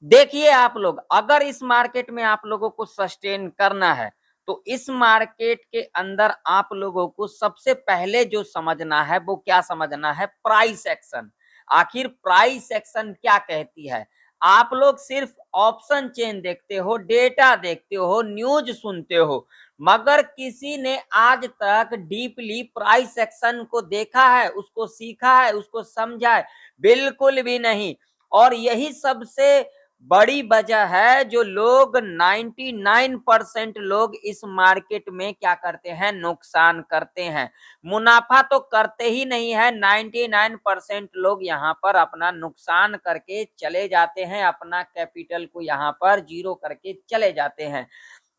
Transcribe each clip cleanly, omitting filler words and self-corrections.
देखिए आप लोग, अगर इस मार्केट में आप लोगों को सस्टेन करना है तो इस मार्केट के अंदर आप लोगों को सबसे पहले जो समझना है वो क्या समझना है, प्राइस एक्शन। आखिर प्राइस एक्शन क्या कहती है? आप लोग सिर्फ ऑप्शन चेन देखते हो, डेटा देखते हो, न्यूज सुनते हो, मगर किसी ने आज तक डीपली प्राइस एक्शन को देखा है, उसको सीखा है, उसको समझा है? बिल्कुल भी नहीं। और यही सबसे बड़ी वजह है जो लोग 99% लोग इस मार्केट में क्या करते हैं, नुकसान करते हैं। मुनाफा तो करते ही नहीं है, 99% लोग यहाँ पर अपना नुकसान करके चले जाते हैं, अपना कैपिटल को यहाँ पर जीरो करके चले जाते हैं।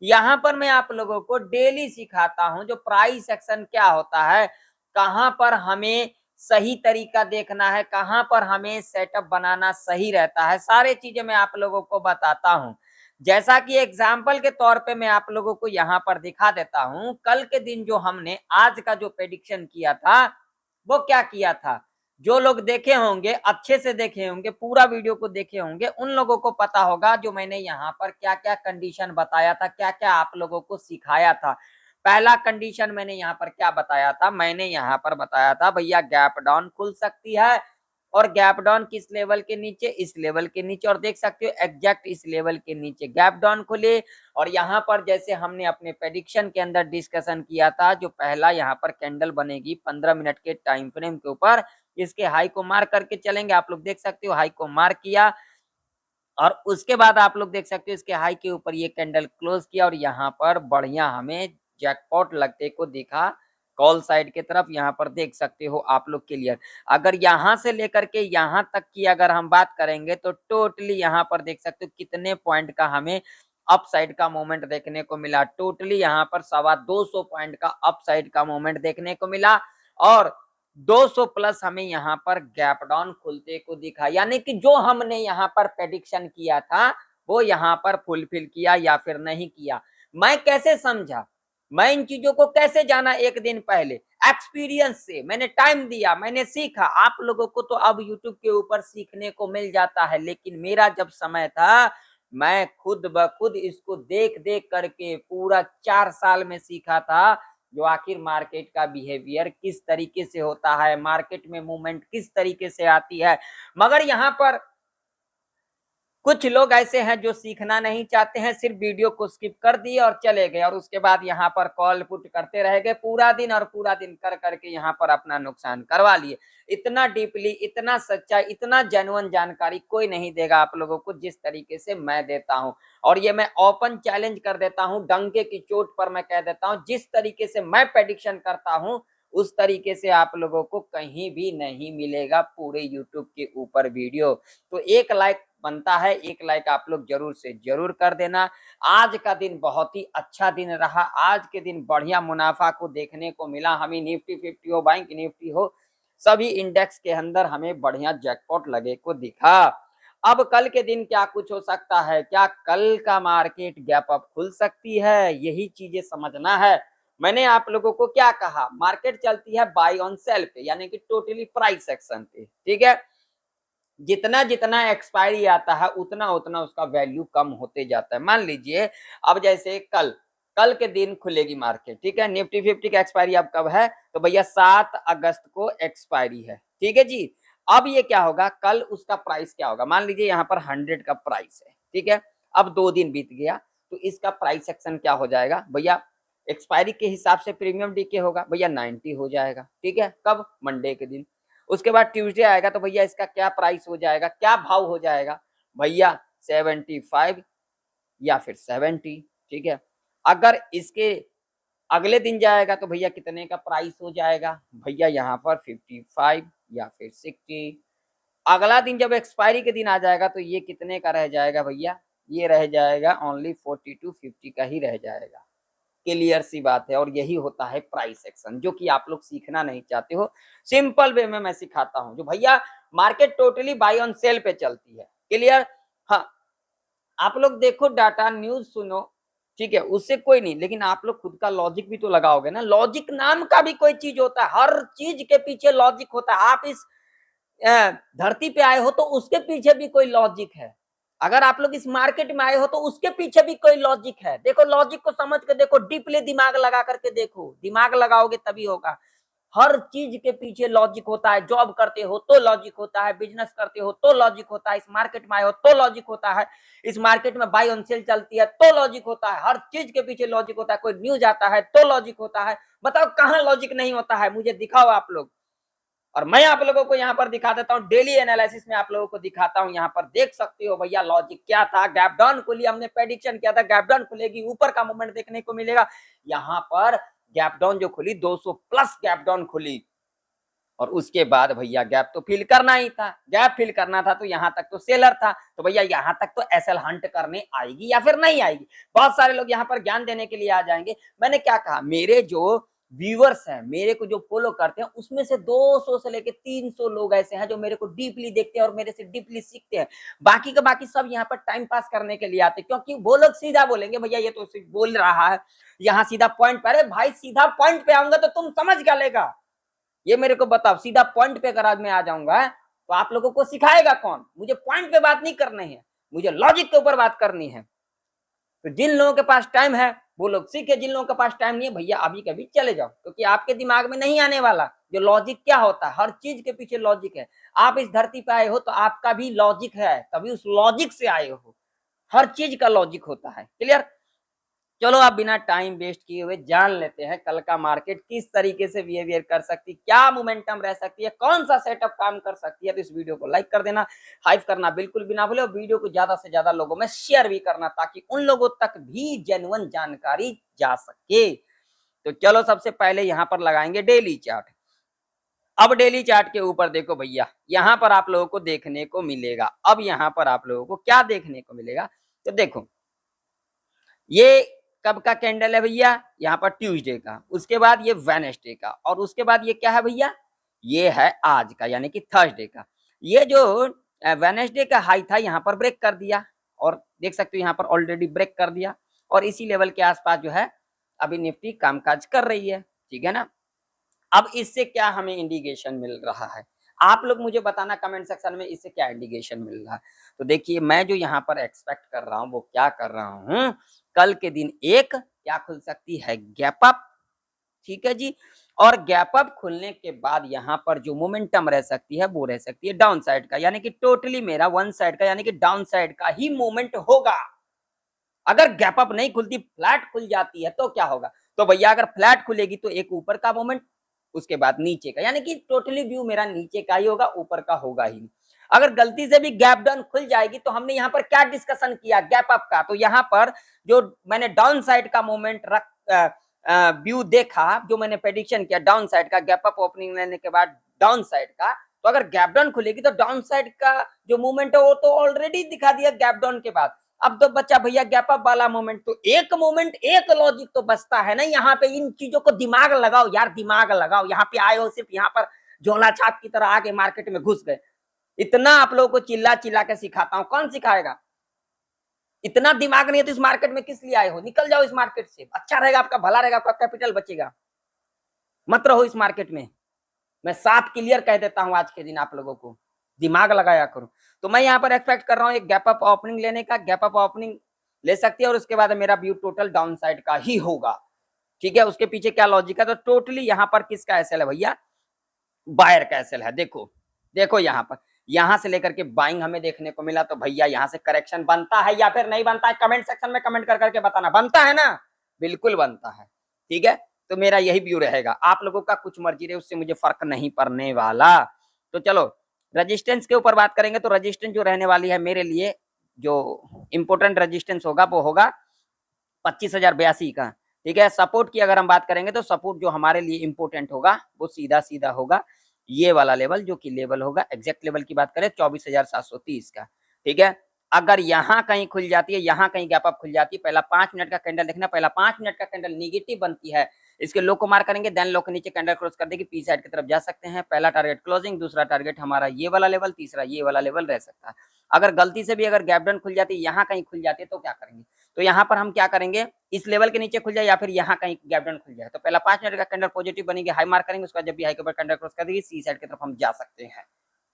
यहाँ पर मैं आप लोगों को डेली सिखाता हूँ जो प्राइस एक्शन क्या होता है, कहाँ पर हमें सही तरीका देखना है, कहाँ पर हमें सेटअप बनाना सही रहता है, सारे चीजें मैं आप लोगों को बताता हूँ। जैसा कि एग्जाम्पल के तौर पे मैं आप लोगों को यहाँ पर दिखा देता हूँ, कल के दिन जो हमने आज का जो प्रेडिक्शन किया था वो क्या किया था। जो लोग देखे होंगे, अच्छे से देखे होंगे, पूरा वीडियो को देखे होंगे, उन लोगों को पता होगा जो मैंने यहाँ पर क्या क्या कंडीशन बताया था, क्या क्या आप लोगों को सिखाया था। पहला कंडीशन मैंने यहाँ पर क्या बताया था, मैंने यहाँ पर बताया था भैया गैप डाउन खुल सकती है, और गैप डाउन किस लेवल के नीचे, इस लेवल के नीचे, और देख सकते हो एग्जैक्ट इस लेवल के नीचे गैप डाउन खुले। और यहाँ पर जैसे हमने अपने प्रेडिक्शन के अंदर डिस्कशन किया था, जो पहला यहाँ पर कैंडल बनेगी 15 मिनट के टाइम फ्रेम के ऊपर, इसके हाई को मार करके चलेंगे। आप लोग देख सकते हो हाई को मार किया, और उसके बाद आप लोग देख सकते हो इसके हाई के ऊपर ये कैंडल क्लोज किया, और यहाँ पर बढ़िया हमें जैकपॉट लगते को दिखा कॉल साइड के तरफ। यहाँ पर देख सकते हो आप लोग क्लियर। अगर यहाँ से लेकर के यहाँ तक की अगर हम बात करेंगे तो टोटली यहाँ पर देख सकते हो कितने पॉइंट का हमें अप साइड का मोमेंट देखने को मिला। टोटली यहाँ पर 250 पॉइंट का अप साइड का मोमेंट देखने को मिला, और 200 प्लस हमें यहाँ पर गैप डाउन खुलते को दिखा। यानी कि जो हमने यहाँ पर प्रेडिक्शन किया था वो यहाँ पर फुलफिल किया या फिर नहीं किया। मैं कैसे समझा, मैं इन चीजों को कैसे जाना, एक दिन पहले एक्सपीरियंस से मैंने टाइम दिया, मैंने सीखा। आप लोगों को तो अब यूट्यूब के ऊपर सीखने को मिल जाता है, लेकिन मेरा जब समय था मैं खुद ब खुद इसको देख देख करके पूरा 4 साल में सीखा था, जो आखिर मार्केट का बिहेवियर किस तरीके से होता है, मार्केट में मूवमेंट किस तरीके से आती है। मगर यहाँ पर कुछ लोग ऐसे हैं जो सीखना नहीं चाहते हैं, सिर्फ वीडियो को स्किप कर दिए और चले गए, और उसके बाद यहाँ पर कॉल पुट करते रह गए पूरा दिन, और पूरा दिन कर करके यहाँ पर अपना नुकसान करवा लिए। इतना डीपली, इतना सच्चा, इतना जेन्युइन जानकारी कोई नहीं देगा आप लोगों को जिस तरीके से मैं देता हूँ। और ये मैं ओपन चैलेंज कर देता हूँ, डंके की चोट पर मैं कह देता हूँ, जिस तरीके से मैं प्रेडिक्शन करता हूँ उस तरीके से आप लोगों को कहीं भी नहीं मिलेगा पूरे यूट्यूब के ऊपर वीडियो। तो एक लाइक बनता है, एक लाइक आप लोग जरूर से जरूर कर देना। आज का दिन बहुत ही अच्छा दिन रहा, आज के दिन बढ़िया मुनाफा को देखने को मिला हमें। निफ्टी 50 हो, बैंक निफ्टी हो, सभी इंडेक्स के अंदर हमें बढ़िया जैकपॉट लगे को दिखा। अब कल के दिन क्या कुछ हो सकता है, क्या कल का मार्केट गैप अप खुल सकती है, यही चीजें समझना है। मैंने आप लोगों को क्या कहा, मार्केट चलती है बाय ऑन सेल पे, यानी कि टोटली प्राइस एक्शन पे, ठीक है। जितना जितना एक्सपायरी आता है उतना उतना उसका वैल्यू कम होते जाता है। मान लीजिए अब जैसे कल कल के दिन खुलेगी मार्केट, ठीक है, निफ्टी 50 का एक्सपायरी अब कब है, तो भैया 7 अगस्त को एक्सपायरी है, ठीक है जी। अब ये क्या होगा, कल उसका प्राइस क्या होगा, मान लीजिए यहाँ पर 100 का प्राइस है, ठीक है। अब 2 दिन बीत गया तो इसका प्राइस एक्शन क्या हो जाएगा भैया, एक्सपायरी के हिसाब से प्रीमियम डीके होगा भैया 90 हो जाएगा, ठीक है, कब, मंडे के दिन। उसके बाद ट्यूसडे आएगा तो भैया इसका क्या प्राइस हो जाएगा, क्या भाव हो जाएगा भैया, 75 या फिर 70, ठीक है। अगर इसके अगले दिन जाएगा तो भैया कितने का प्राइस हो जाएगा भैया, यहाँ पर 55 या फिर 60। अगला दिन जब एक्सपायरी के दिन आ जाएगा तो ये कितने का रह जाएगा भैया, ये रह जाएगा ओनली 42-50 का ही रह जाएगा। क्लियर सी बात है। और यही होता है प्राइस एक्शन, जो कि आप लोग सीखना नहीं चाहते हो। सिंपल वे में मैं सिखाता हूं, जो भैया market totally buy on sell पे चलती है। क्लियर, हाँ। आप लोग देखो, डाटा न्यूज सुनो, ठीक है, उससे कोई नहीं, लेकिन आप लोग खुद का लॉजिक भी तो लगाओगे ना। लॉजिक नाम का भी कोई चीज होता है, हर चीज के पीछे लॉजिक होता है। आप इस धरती पे आए हो तो उसके पीछे भी कोई लॉजिक है। अगर आप लोग इस मार्केट में आए हो तो उसके पीछे भी कोई लॉजिक है। देखो लॉजिक को समझ के देखो, डीपली दिमाग लगा करके देखो, दिमाग लगाओगे तभी होगा। हर चीज के पीछे लॉजिक होता है। जॉब करते हो तो लॉजिक होता है, बिजनेस करते हो तो लॉजिक होता है, इस मार्केट में आए हो तो लॉजिक होता है, इस मार्केट में बाय ऑन सेल चलती है तो लॉजिक होता है। हर चीज के पीछे लॉजिक होता है। कोई न्यूज आता है तो लॉजिक होता है। बताओ कहां लॉजिक नहीं होता है, मुझे दिखाओ आप लोग। और मैं आप लोगों को यहाँ पर दिखा देता हूँ, डेली एनालिसिस में आप लोगों को दिखाता हूँ। यहाँ पर देख सकते हो भैया लॉजिक क्या था। गैप डाउन खुली, हमने प्रेडिक्शन किया था गैप डाउन खुलेगी, ऊपर का मूवमेंट देखने को मिलेगा। यहाँ पर गैप डाउन जो खुली 200 प्लस गैप डाउन खुली, और उसके बाद भैया गैप तो फिल करना ही था। गैप फिल करना था तो यहाँ तक तो सेलर था, तो भैया यहाँ तक तो एसएल हंट करने आएगी या फिर नहीं आएगी। बहुत सारे लोग यहाँ पर ज्ञान देने के लिए आ जाएंगे। मैंने क्या कहा, मेरे जो व्यूअर्स हैं, मेरे को जो फॉलो करते हैं, उसमें से 200 से लेके 300 लोग ऐसे हैं जो मेरे को डीपली देखते हैं और मेरे से डीपली सीखते हैं। बाकी का बाकी सब यहाँ पर टाइम पास करने के लिए आते हैं, क्योंकि वो लोग सीधा बोलेंगे भैया ये तो सिर्फ बोल रहा है, यहाँ सीधा पॉइंट पर। अरे भाई सीधा पॉइंट पे आऊंगा तो तुम समझ क्या लेगा, ये मेरे को बताओ। सीधा पॉइंट पे अगर आज मैं आ जाऊंगा तो आप लोगों को सिखाएगा कौन? मुझे पॉइंट पे बात नहीं करनी है, मुझे लॉजिक के ऊपर बात करनी है। तो जिन लोगों के पास टाइम है वो लोग सीखे, जिन लोगों के पास टाइम नहीं है भैया अभी कभी चले जाओ, क्योंकि आपके दिमाग में नहीं आने वाला जो लॉजिक क्या होता है। हर चीज के पीछे लॉजिक है। आप इस धरती पे आए हो तो आपका भी लॉजिक है, तभी उस लॉजिक से आए हो। हर चीज का लॉजिक होता है। क्लियर? चलो आप बिना टाइम वेस्ट किए हुए जान लेते हैं कल का मार्केट किस तरीके से बिहेवियर कर सकती, क्या मोमेंटम रह सकती है, कौन सा सेटअप काम कर सकती है। तो इस वीडियो को लाइक कर देना, हाइप करना बिल्कुल भी ना भूले, और वीडियो को ज्यादा से ज्यादा लोगों में शेयर भी करना, ताकि उन लोगों तक भी जेन्युइन जानकारी जा सके। तो चलो सबसे पहले यहाँ पर लगाएंगे डेली चार्ट। अब डेली चार्ट के ऊपर देखो भैया, यहाँ पर आप लोगों को देखने को मिलेगा, अब यहाँ पर आप लोगों को क्या देखने को मिलेगा, तो देखो ये कब का कैंडल है भैया, यहाँ पर ट्यूसडे का, उसके बाद ये वेडनेसडे का, और उसके बाद ये क्या है भैया, ये है आज का यानी कि थर्सडे का। ये जो वेडनेसडे का हाई था यहाँ पर ब्रेक कर दिया, और देख सकते हो यहाँ पर ऑलरेडी ब्रेक कर दिया, और इसी लेवल के आसपास जो है अभी निफ्टी कामकाज कर रही है। ठीक है ना? अब इससे क्या हमें इंडिकेशन मिल रहा है, आप लोग मुझे बताना कमेंट सेक्शन में, इससे क्या इंडिकेशन मिल रहा है। तो देखिए मैं जो यहाँ पर एक्सपेक्ट कर रहा हूँ वो क्या कर रहा हूँ, कल के दिन एक क्या खुल सकती है, गैप अप। ठीक है जी, और गैप अप खुलने के बाद यहाँ पर जो मोमेंटम रह सकती है वो रह सकती है डाउन साइड का, यानी कि टोटली मेरा वन साइड का यानी कि डाउन साइड का ही मूवमेंट होगा। अगर गैप अप नहीं खुलती, फ्लैट खुल जाती है तो क्या होगा, तो भैया अगर फ्लैट खुलेगी तो एक ऊपर का मोमेंट, उसके बाद नीचे का, यानी कि टोटली व्यू मेरा नीचे का ही होगा, ऊपर का होगा ही नहीं। अगर गलती से भी गैप डाउन खुल जाएगी तो हमने यहाँ पर क्या डिस्कशन किया, गैप अप का, तो यहाँ पर जो मैंने डाउन साइड का मोमेंट रख व्यू देखा, जो मैंने प्रेडिक्शन किया डाउन साइड का, गैप अप ओपनिंग लेने के बाद डाउन साइड का, तो अगर गैप डाउन खुलेगी तो डाउन साइड का जो मूवमेंट है वो तो ऑलरेडी दिखा दिया गैप डाउन के बाद। अब तो बच्चा भैया गैप अप वाला मोमेंट, तो एक मोमेंट एक लॉजिक तो बचता है ना यहाँ पे। इन चीजों को दिमाग लगाओ यार, दिमाग लगाओ। यहाँ पे आए हो सिर्फ यहाँ पर झोला छाप की तरह आके मार्केट में घुस गए। इतना आप लोगों को चिल्ला चिल्ला के सिखाता हूँ, कौन सिखाएगा? इतना दिमाग नहीं है तो इस मार्केट में किस लिए आए हो? निकल जाओ इस मार्केट से, अच्छा रहेगा, आपका भला रहेगा, आपका कैपिटल बचेगा। मत रहो इस मार्केट में, मैं साफ क्लियर कह देता हूं आज के दिन आप लोगों को, दिमाग लगाया करो। तो मैं यहाँ पर एक्सपेक्ट कर रहा हूँ एक गैप अप ओपनिंग लेने का, गैप अप ओपनिंग ले सकती है, और उसके बाद मेरा व्यू टोटल डाउन साइड का ही होगा। ठीक है, उसके पीछे क्या लॉजिक है, तो टोटली यहाँ पर किसका एसएल है भैया, बायर का एसएल है। देखो देखो यहाँ पर, यहाँ से लेकर के बाइंग हमें देखने को मिला, तो भैया यहाँ से करेक्शन बनता है या फिर नहीं बनता है, कमेंट सेक्शन में कमेंट कर करके बताना। बनता है ना? बिल्कुल बनता है। ठीक है, तो मेरा यही व्यू रहेगा, आप लोगों का कुछ मर्जी रहे, उससे मुझे फर्क नहीं पड़ने वाला। तो चलो रेजिस्टेंस के ऊपर बात करेंगे, तो रेजिस्टेंस जो रहने वाली है मेरे लिए, जो इंपोर्टेंट रेजिस्टेंस होगा वो होगा 25,082 का। ठीक है, सपोर्ट की अगर हम बात करेंगे तो सपोर्ट जो हमारे लिए इंपोर्टेंट होगा वो सीधा सीधा होगा ये वाला लेवल, जो कि लेवल होगा, एग्जैक्ट लेवल की बात करें 24,730 का। ठीक है, अगर यहाँ कहीं खुल जाती है, यहाँ कहीं गैप अप खुल जाती है, पहला 5 मिनट का कैंडल देखना, पहला 5 मिनट का कैंडल निगेटिव बनती है, इसके लो को मार करेंगे, देन लो के नीचे कैंडल क्रॉस कर देगी, पी साइड की तरफ जा सकते हैं। पहला टारगेट क्लोजिंग, दूसरा टारगेट हमारा ये वाला लेवल, तीसरा ये वाला लेवल रह सकता है। अगर गलती से भी अगर गैप डाउन खुल जाती है, यहाँ कहीं खुल जाती है, तो क्या करेंगे, तो यहाँ पर हम क्या करेंगे, इस लेवल के नीचे खुल जाए या फिर यहाँ कहीं गैप डाउन खुल जाए, तो पहला 5 मिनट का कैंडल पॉजिटिव बनेगी, हाई मार्क करेंगे, उसका जब भी हाई के ऊपर कैंडल क्रॉस कर देगी, सी साइड की तरफ हम जा सकते हैं।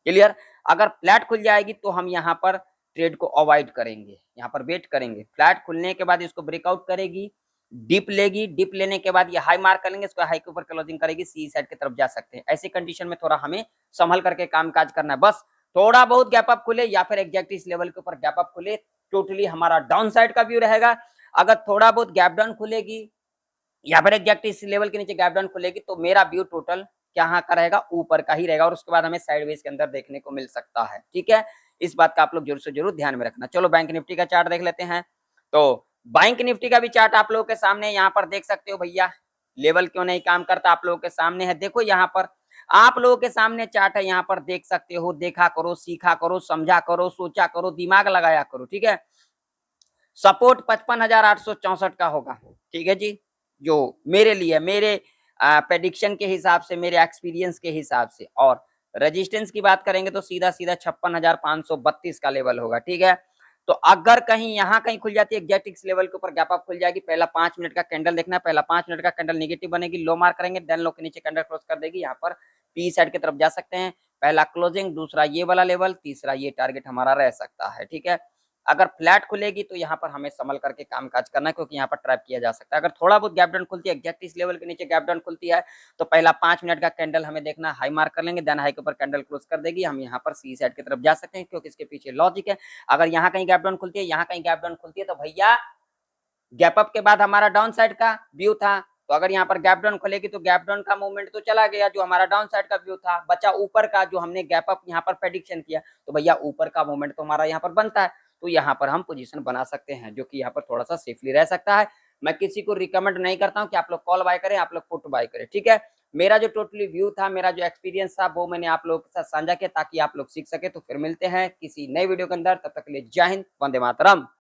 क्लियर? अगर फ्लैट खुल जाएगी तो हम यहाँ पर ट्रेड को अवॉइड करेंगे, यहाँ पर वेट करेंगे। फ्लैट खुलने के बाद इसको ब्रेकआउट करेगी, डिप लेगी, डिप लेने के बाद ये हाई मार्क कर लेंगे, इसको हाई के ऊपर क्लोजिंग करेगी, सी साइड की तरफ जा सकते हैं। ऐसी कंडीशन में थोड़ा हमें संभल करके कामकाज करना है। बस थोड़ा बहुत गैप अप खुले या फिर एग्जैक्ट इस लेवल के ऊपर गैप अप खुले, टोटली हमारा डाउन साइड का व्यू रहेगा। अगर थोड़ा बहुत गैप डाउन खुलेगी या फिर एग्जैक्ट इस लेवल के नीचे गैप डाउन खुलेगी तो मेरा व्यू टोटल कहाँ का रहेगा, ऊपर का ही रहेगा, और उसके बाद हमें साइडवेज के अंदर देखने को मिल सकता है। ठीक है, इस बात का आप लोग जरूर से जरूर ध्यान में रखना। चलो बैंक निफ्टी का चार्ट देख लेते हैं। तो बैंक निफ्टी का भी चार्ट आप लोगों के सामने यहाँ पर देख सकते हो भैया, लेवल क्यों नहीं काम करता आप लोगों के सामने है। देखो यहाँ पर आप लोगों के सामने चार्ट है, यहाँ पर देख सकते हो, देखा करो, सीखा करो, समझा करो, सोचा करो, दिमाग लगाया करो। ठीक है, सपोर्ट 55,864 का होगा। ठीक है जी, जो मेरे लिए, मेरे प्रेडिक्शन के हिसाब से, मेरे एक्सपीरियंस के हिसाब से। और रेजिस्टेंस की बात करेंगे तो सीधा सीधा 56,532 का लेवल होगा। ठीक है, तो अगर कहीं यहाँ कहीं खुल जाती है एग्जैक्ट इस लेवल के ऊपर गैप अप खुल जाएगी, पहला 5 मिनट का कैंडल देखना है, पहला 5 मिनट का कैंडल नेगेटिव बनेगी, लो मार्क करेंगे, देन लो के नीचे कैंडल क्लोज कर देगी, यहाँ पर पी साइड की तरफ जा सकते हैं। पहला क्लोजिंग, दूसरा ये वाला लेवल, तीसरा ये टारगेट हमारा रह सकता है। ठीक है, अगर फ्लैट खुलेगी तो यहाँ पर हमें संभल करके कामकाज करना है, क्योंकि यहाँ पर ट्रैप किया जा सकता है। अगर थोड़ा बहुत गैप डाउन खुलती है, एग्जैक्ट इस लेवल के नीचे गैप डाउन खुलती है, तो पहला 5 मिनट का कैंडल हमें देखना, हाई मार्क कर लेंगे, देन हाई के ऊपर कैंडल क्लोज कर देगी, हम यहाँ पर सी साइड की तरफ जा सकते हैं, क्योंकि इसके पीछे लॉजिक है। अगर यहाँ कहीं गैप डाउन खुलती है, यहाँ कहीं गैप डाउन खुलती है, तो भैया गैप अप के बाद हमारा डाउन साइड का व्यू था, तो अगर यहाँ पर गैप डाउन खुलेगी तो गैप डाउन का मूवमेंट तो चला गया, जो हमारा डाउन साइड का व्यू था, बचा ऊपर का, जो हमने गैप अप यहाँ पर प्रेडिक्शन किया, तो भैया ऊपर का मूवमेंट तो हमारा यहाँ पर बनता है, तो यहाँ पर हम पोजीशन बना सकते हैं, जो कि यहाँ पर थोड़ा सा सेफली रह सकता है। मैं किसी को रिकमेंड नहीं करता हूँ कि आप लोग कॉल बाय करें, आप लोग पुट बाय करें। ठीक है, मेरा जो टोटली व्यू था, मेरा जो एक्सपीरियंस था, वो मैंने आप लोगों के साथ साझा किया, ताकि आप लोग सीख सके। तो फिर मिलते हैं किसी नए वीडियो के अंदर, तब तक के लिए जय हिंद, वंदे मातरम।